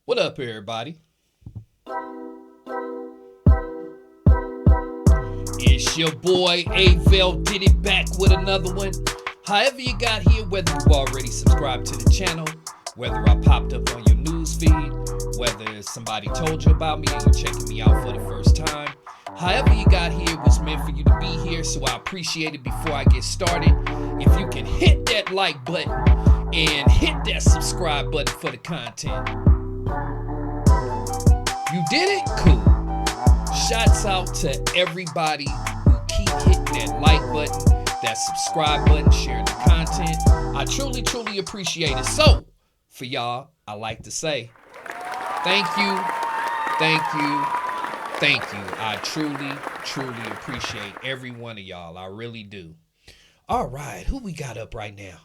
What up, everybody? It's your boy Avell did it back with another one. However you got here, whether you already subscribed to the channel, whether I popped up on your news feed, whether somebody told you about me and you're checking me out for the first time, however you got here, it was meant for you to be here, so I appreciate it. Before I get started, if you can hit that like button and hit that subscribe button for the content. You did it? Cool. Shouts out to everybody who keep hitting that like button, that subscribe button, sharing the content. I truly, truly appreciate it. So, for y'all, I like to say, thank you, thank you, thank you. I truly, truly appreciate every one of y'all. I really do. All right, who we got up right now?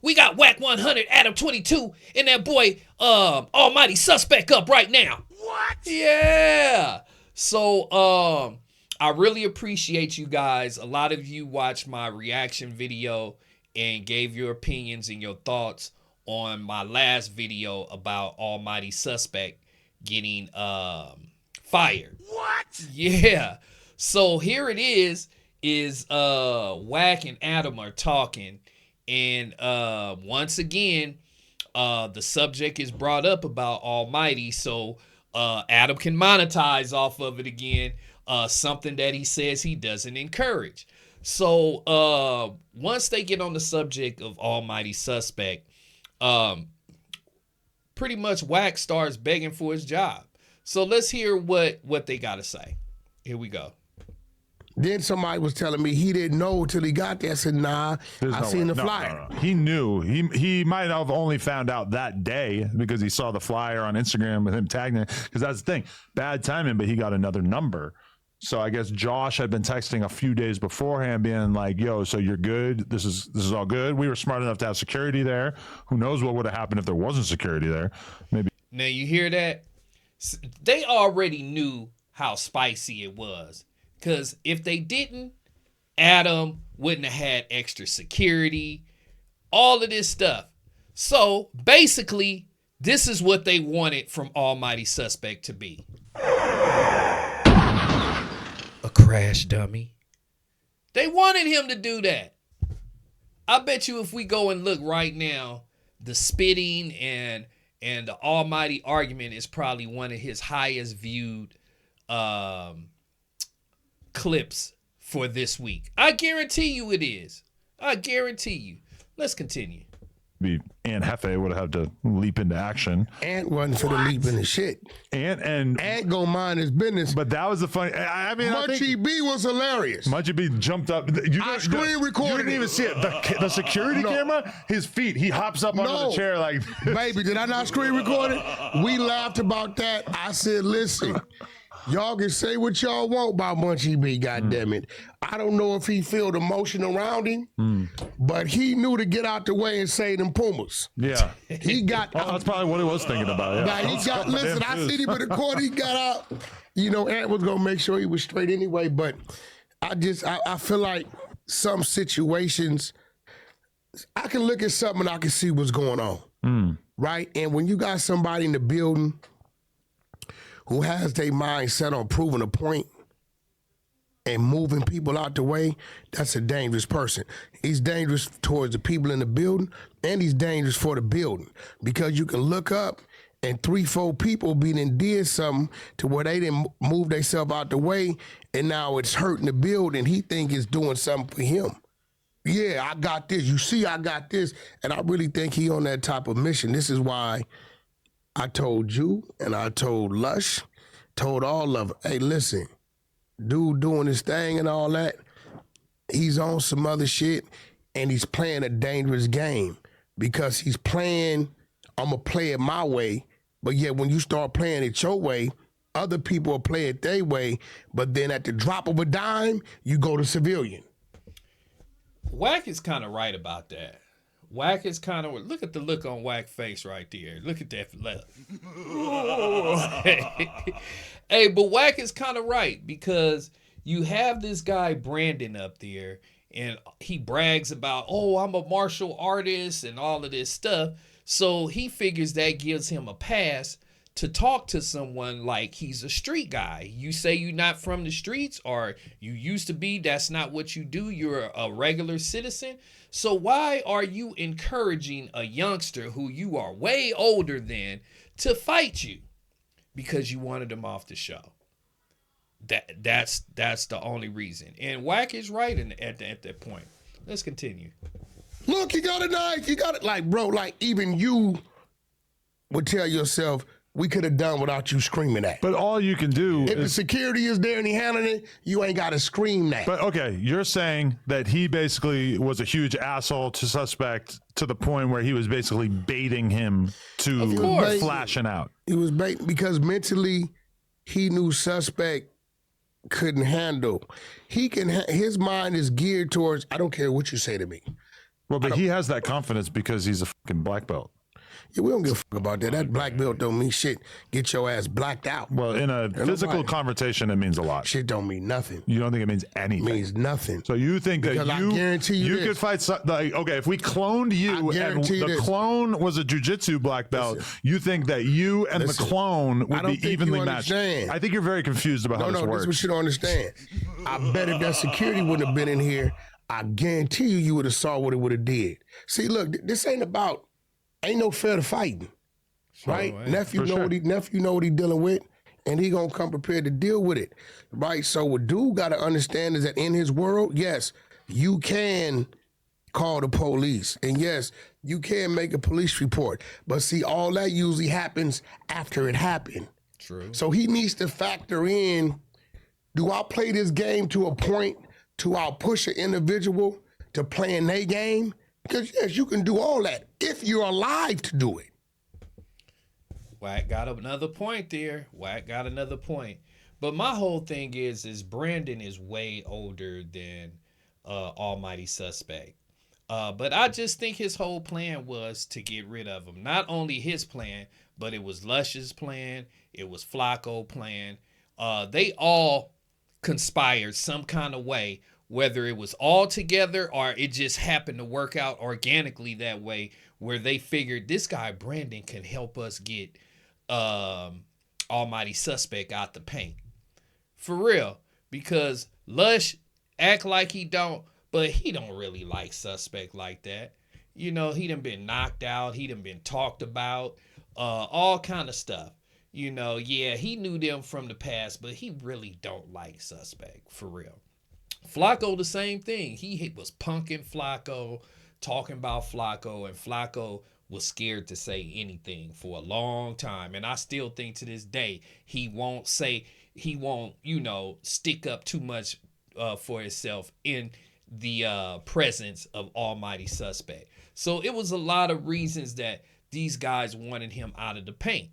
We got Wack100, Adam 22, and that boy, Almighty Suspect up right now. What? Yeah. So, I really appreciate you guys. A lot of you watched my reaction video and gave your opinions and your thoughts on my last video about Almighty Suspect getting fired. What? Yeah. So here it is Wack and Adam are talking, and once again, the subject is brought up about Almighty, so Adam can monetize off of it again, something that he says he doesn't encourage. So once they get on the subject of Almighty Suspect, pretty much Wack starts begging for his job. So let's hear what they got to say. Here we go. Then somebody was telling me he didn't know till he got there. I said, nah, I seen the flyer. No. He knew. He might have only found out that day because he saw the flyer on Instagram with him tagging it. Because that's the thing. Bad timing, but he got another number. So I guess Josh had been texting a few days beforehand being like, yo, so you're good? This is all good? We were smart enough to have security there. Who knows what would have happened if there wasn't security there? Maybe. Now you hear that? They already knew how spicy it was. Because if they didn't, Adam wouldn't have had extra security, all of this stuff. So basically, this is what they wanted from Almighty Suspect to be. A crash dummy. They wanted him to do that. I bet you if we go and look right now, the spitting and the Almighty argument is probably one of his highest viewed clips for this week. I guarantee you it is. I guarantee you. Let's continue. Aunt Hefe would have had to leap into action. Ant wasn't for the leap into shit. Ant gonna mind his business. But that was the funny. I mean, Munchie B was hilarious. Munchie B jumped up. I screen recorded. You didn't even see it. The security camera. His feet. He hops up onto the chair like. Baby, did I not screen record it? We laughed about that. I said, listen. Y'all can say what y'all want about Munchie B, goddammit. I don't know if he felt emotion around him, but he knew to get out the way and say them Pumas. Yeah. He got out. That's probably what he was thinking about. Yeah. Now he got, listen, I seen him in the court, he got out. You know, Ant was gonna make sure he was straight anyway, but I feel like some situations, I can look at something and I can see what's going on, right? And when you got somebody in the building who has their mind set on proving a point and moving people out the way, that's a dangerous person. He's dangerous towards the people in the building, and he's dangerous for the building because you can look up and 3-4 people did something to where they didn't move themselves out the way, and now it's hurting the building. He think it's doing something for him. Yeah, I got this. You see, I got this. And I really think he on that type of mission. This is why I told you, and I told Lush, told all of them, hey, listen, dude doing his thing and all that, he's on some other shit, and he's playing a dangerous game because he's playing, I'm going to play it my way, but yet when you start playing it your way, other people will play it their way, but then at the drop of a dime, you go to civilian. Wack is kind of right about that. Wack is kind of, look at the look on Wack's face right there. Look at that. Hey, but Wack is kind of right because you have this guy Brandon up there and he brags about, oh, I'm a martial artist and all of this stuff. So he figures that gives him a pass to talk to someone like he's a street guy. You say you're not from the streets, or you used to be, that's not what you do. You're a regular citizen. So why are you encouraging a youngster who you are way older than to fight you? Because you wanted him off the show. That's the only reason. And Wack is right at that point. Let's continue. Look, you got a knife. You got it. Like, bro, like even you would tell yourself, we could have done without you screaming that. But all you can do if the is, security is there and he handling it, you ain't got to scream that. but okay, you're saying that he basically was a huge asshole to suspect to the point where he was basically baiting him to flashing out. He was baiting because mentally he knew suspect couldn't handle. His mind is geared towards, I don't care what you say to me. Well, but he has that confidence because he's a fucking black belt. Yeah, we don't give a fuck about that. That black belt don't mean shit. Get your ass blacked out. Well, in a physical confrontation, it means a lot. Shit don't mean nothing. You don't think it means anything? It means nothing. So you think because that I guarantee you could fight, like, okay, if we cloned you and the clone was a jiu-jitsu black belt, you think that you and the clone would be evenly matched? I think you're very confused about how this works. No, this is what you don't understand. I bet if that security wouldn't have been in here, I guarantee you would have saw what it would have did. See, look, this ain't no fair to fighting. Right? Nephew know what he dealing with, and he gonna come prepared to deal with it. Right? So what dude gotta understand is that in his world, yes, you can call the police. And yes, you can make a police report. But see, all that usually happens after it happened. True. So he needs to factor in, do I play this game to a point to I'll push an individual to playing their game? Because yes, you can do all that if you're alive to do it. Wack got another point there. Wack got another point. But my whole thing is Brandon is way older than Almighty Suspect. But I just think his whole plan was to get rid of him. Not only his plan, but it was Lush's plan. It was Flacco's plan. They all conspired some kind of way, whether it was all together or it just happened to work out organically that way, where they figured this guy Brandon can help us get Almighty Suspect out the paint. For real. Because Lush act like he don't, but he don't really like Suspect like that. You know, he done been knocked out. He done been talked about. All kind of stuff. You know, yeah, he knew them from the past, but he really don't like Suspect. For real. Flacco, the same thing. He was punking Flacco, talking about Flacco, and Flacco was scared to say anything for a long time. And I still think to this day, he won't, you know, stick up too much for himself in the presence of Almighty Suspect. So it was a lot of reasons that these guys wanted him out of the paint.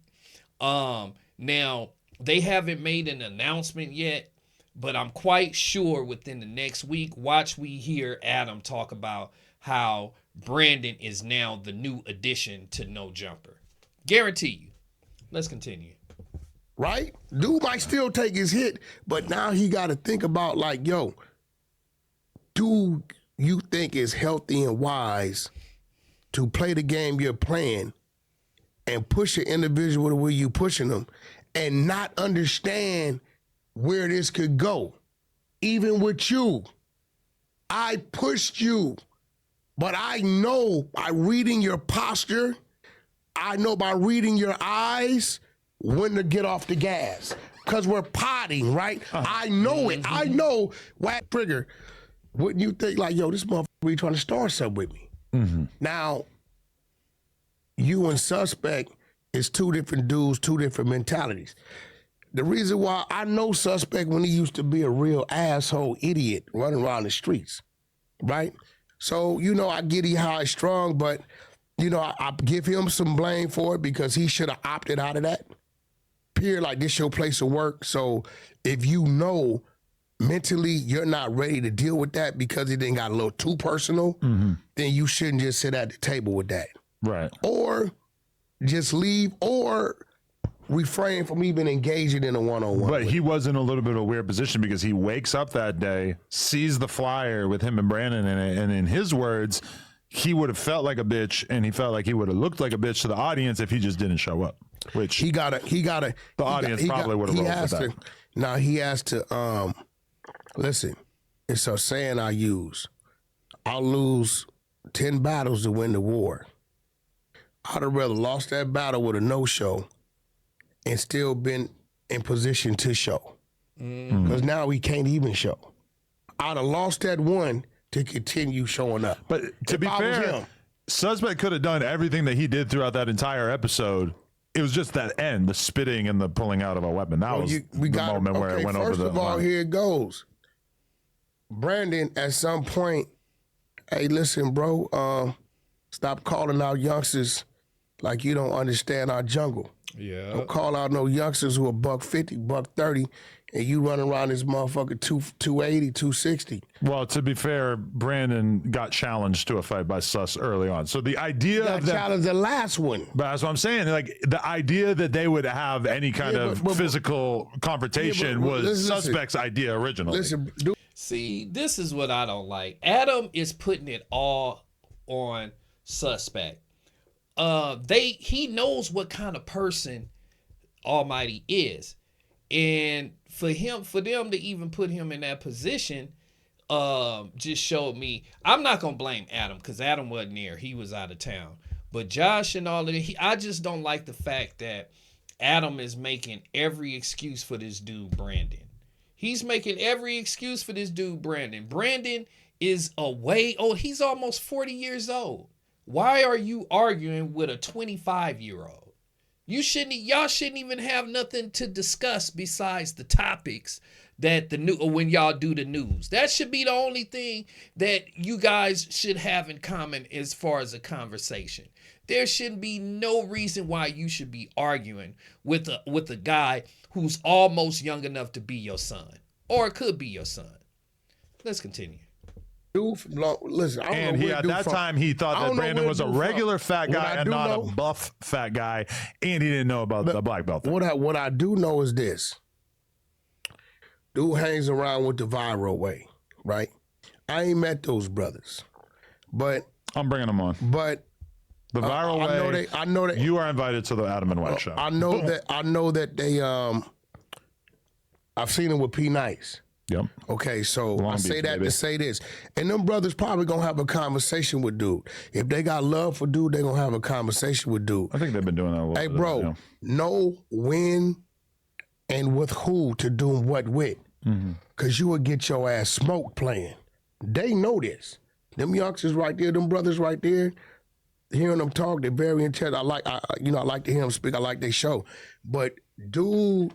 Now, they haven't made an announcement yet, but I'm quite sure within the next week, watch we hear Adam talk about how Brandon is now the new addition to No Jumper. Guarantee you. Let's continue. Right? Dude might still take his hit, but now he got to think about like, yo, do you think it's healthy and wise to play the game you're playing and push an individual the way you pushing them and not understand where this could go? Even with you, I pushed you. But I know by reading your posture, I know by reading your eyes when to get off the gas. Because we're potting, right? I know it. I know, Wack Trigger, wouldn't you think like, yo, this motherfucker really trying to start something with me? Mm-hmm. Now, you and Suspect is two different dudes, two different mentalities. The reason why I know Suspect when he used to be a real asshole idiot running around the streets, right? So, you know, I get he high strong, but, you know, I give him some blame for it because he should have opted out of that. Period. Like, this your place of work. So if you know mentally you're not ready to deal with that because it didn't got a little too personal, then you shouldn't just sit at the table with that. Right. Or just leave or refrain from even engaging in a one-on-one. But he was in a little bit of a weird position because he wakes up that day, sees the flyer with him and Brandon in it, and in his words, he would have felt like a bitch, and he felt like he would have looked like a bitch to the audience if he just didn't show up. Which the audience probably would have rolled with that. Now he has to listen. It's a saying I use. I'll lose 10 battles to win the war. I'd have rather lost that battle with a no-show and still been in position to show. Because now we can't even show. I'd have lost that one to continue showing up. But to be fair, Suspect could have done everything that he did throughout that entire episode. It was just that end, the spitting and the pulling out of a weapon. That was the moment where it went over the line. First of all, here it goes. Brandon, at some point, hey, listen, bro, stop calling out youngsters like you don't understand our jungle. Yeah. Don't call out no youngsters who are $150, $130, and you run around this motherfucker 280, 260. Well, to be fair, Brandon got challenged to a fight by Sus early on. So the idea of that challenge, the last one. But that's what I'm saying. Like the idea that they would have any kind of physical confrontation was Suspect's idea originally. See, this is what I don't like. Adam is putting it all on Suspect. He knows what kind of person Almighty is. And for them to even put him in that position, just showed me. I'm not gonna blame Adam because Adam wasn't there. He was out of town. But Josh and all of that, I just don't like the fact that Adam is making every excuse for this dude, Brandon. He's making every excuse for this dude, Brandon. Brandon is he's almost 40 years old. Why are you arguing with a 25-year-old? Y'all shouldn't even have nothing to discuss besides the topics that when y'all do the news. That should be the only thing that you guys should have in common as far as a conversation. There shouldn't be no reason why you should be arguing with a guy who's almost young enough to be your son, or it could be your son. Let's continue. Listen, at that time he thought that Brandon was a regular fat guy and not a buff fat guy, and he didn't know about the black belt thing. What I do know is this: dude hangs around with the viral way, right? I ain't met those brothers, but I'm bringing them on. But the viral way. I know that you are invited to the Adam and Wack show. I know that they. I've seen them with P Nice. Yep. Okay, so I say that to say this. And them brothers probably gonna have a conversation with dude. If they got love for dude, they gonna have a conversation with dude. I think they've been doing that a little bit. Hey, bro, know when and with who to do what with. Because you will get your ass smoked playing. They know this. Them youngsters right there, them brothers right there, hearing them talk, they're very intelligent. I like to hear them speak. I like their show. But dude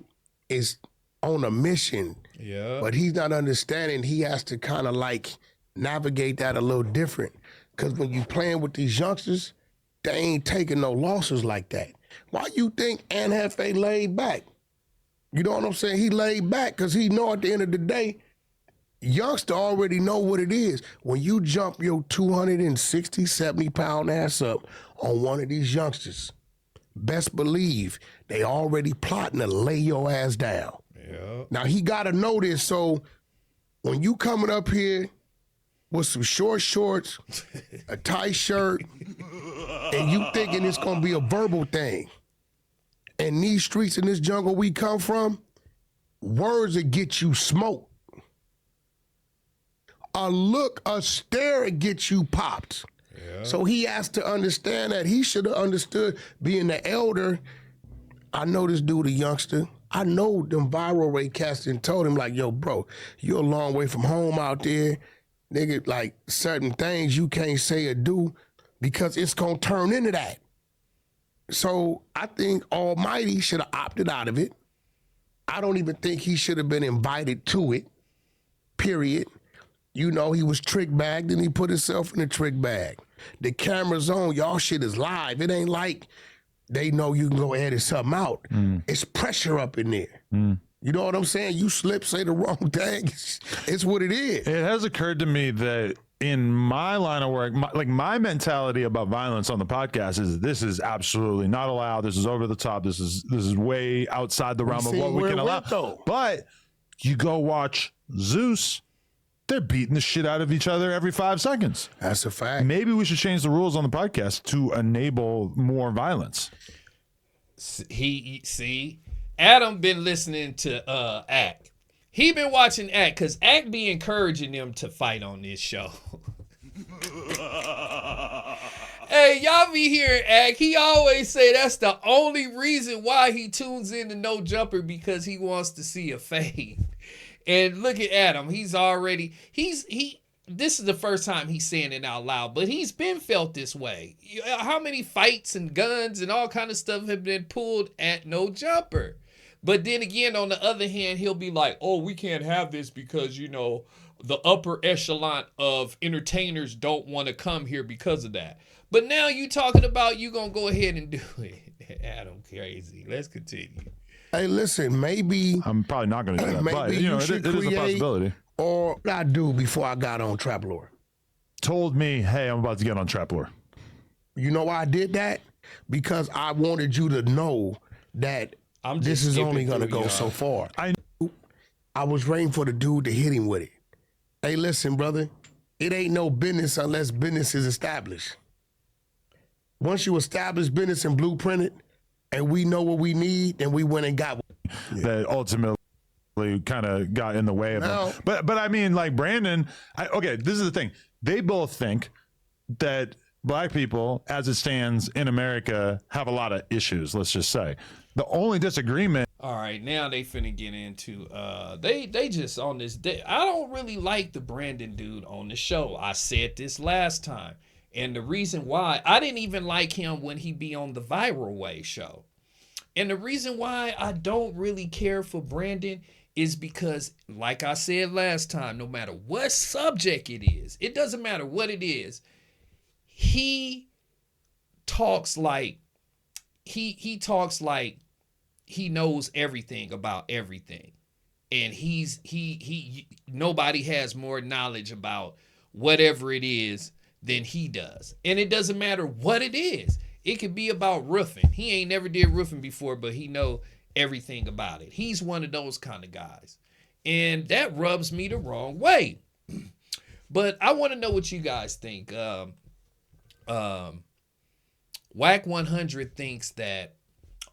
is on a mission. Yeah. But he's not understanding he has to kind of like navigate that a little different. Because when you playing with these youngsters, they ain't taking no losses like that. Why you think Anhefe laid back? You know what I'm saying? He laid back because he know at the end of the day, youngster already know what it is. When you jump your 260, 70-pound ass up on one of these youngsters, best believe they already plotting to lay your ass down. Yeah. Now, he got to know this, so when you coming up here with some short shorts, a tight shirt, and you thinking it's going to be a verbal thing, and these streets in this jungle we come from, words that get you smoked. A look, a stare get you popped. Yeah. So he has to understand that. He should have understood, being the elder. I know this dude a youngster. I know them viral Ray Caston told him, like, yo, bro, you're a long way from home out there. Nigga, like, certain things you can't say or do because it's going to turn into that. So I think Almighty should have opted out of it. I don't even think he should have been invited to it, period. You know, he was trick bagged and he put himself in a trick bag. The camera's on, y'all shit is live. It ain't like they know you can go edit something out. It's pressure up in there. You know what I'm saying? You slip, say the wrong thing. It's what it is. It has occurred to me that in my line of work, my mentality about violence on the podcast is this is absolutely not allowed. This is over the top. This is way outside the realm of what we can allow. But you go watch Zeus They're beating the shit out of each other every 5 seconds. That's a fact. Maybe we should change the rules on the podcast to enable more violence. Adam been listening to Ack. He been watching Ack because Ack be encouraging them to fight on this show. Hey, y'all be hearing Ack. He always say that's the only reason why he tunes in to No Jumper, because he wants to see a fade. And look at Adam. This is the first time he's saying it out loud, but he's been felt this way. How many fights and guns and all kind of stuff have been pulled at No Jumper? But then again, on the other hand, he'll be like, oh, we can't have this because, the upper echelon of entertainers don't want to come here because of that. But now you talking about you going to go ahead and do it. Adam, crazy. Let's continue. Hey, listen, maybe I'm probably not going to do that, maybe but it is a possibility. Or what I do before I got on Trap Lore. Told me, hey, I'm about to get on Trap Lore. You know why I did that? Because I wanted you to know that this is only going to go so far. I was waiting for the dude to hit him with it. Hey, listen, brother, it ain't no business unless business is established. Once you establish business and blueprint it, and we know what we need, then we went and got what that ultimately kind of got in the way of him. But I mean, like Brandon, okay, this is the thing. They both think that black people, as it stands in America, have a lot of issues, let's just say. The only disagreement. All right, now they finna get into they just on this day. I don't really like the Brandon dude on the show. I said this last time. And the reason why, I didn't even like him when he be on the Viral Way show. And the reason why I don't really care for Brandon is because, like I said last time, no matter what subject it is, it doesn't matter what it is, he talks like he talks like he knows everything about everything. And he nobody has more knowledge about whatever it is than he does. And it doesn't matter what it is. It could be about roofing. He ain't never did roofing before, but he know everything about it. He's one of those kind of guys. And that rubs me the wrong way. But I want to know what you guys think. Wack100 thinks that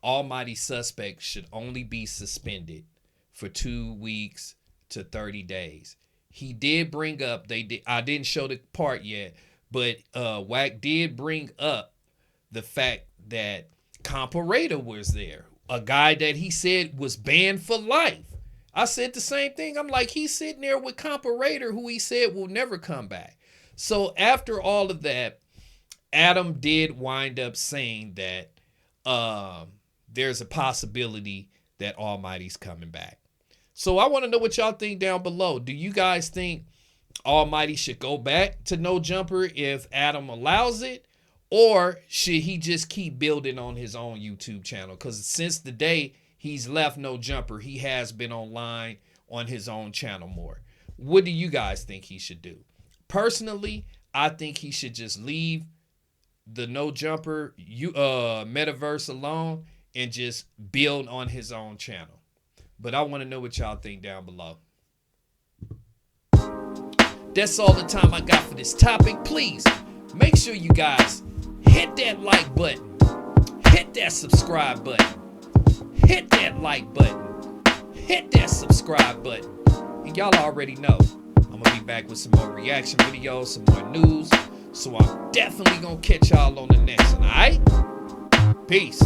Almighty Suspect should only be suspended for 2 weeks to 30 days. He did bring up, I didn't show the part yet, but Wack did bring up the fact that Comparator was there, a guy that he said was banned for life. I said the same thing. I'm like, he's sitting there with Comparator, who he said will never come back. So after all of that, Adam did wind up saying that there's a possibility that Almighty's coming back. So I want to know what y'all think down below. Do you guys think Almighty should go back to No Jumper if Adam allows it? Or should he just keep building on his own YouTube channel? Because since the day he's left No Jumper, he has been online on his own channel more. What do you guys think he should do? Personally, I think he should just leave the No Jumper metaverse alone and just build on his own channel. But I want to know what y'all think down below. That's all the time I got for this topic. Please make sure you guys hit that like button, hit that subscribe button, hit that like button, hit that subscribe button. And y'all already know I'm gonna be back with some more reaction videos, some more news. So I'm definitely gonna catch y'all on the next one, alright? Peace.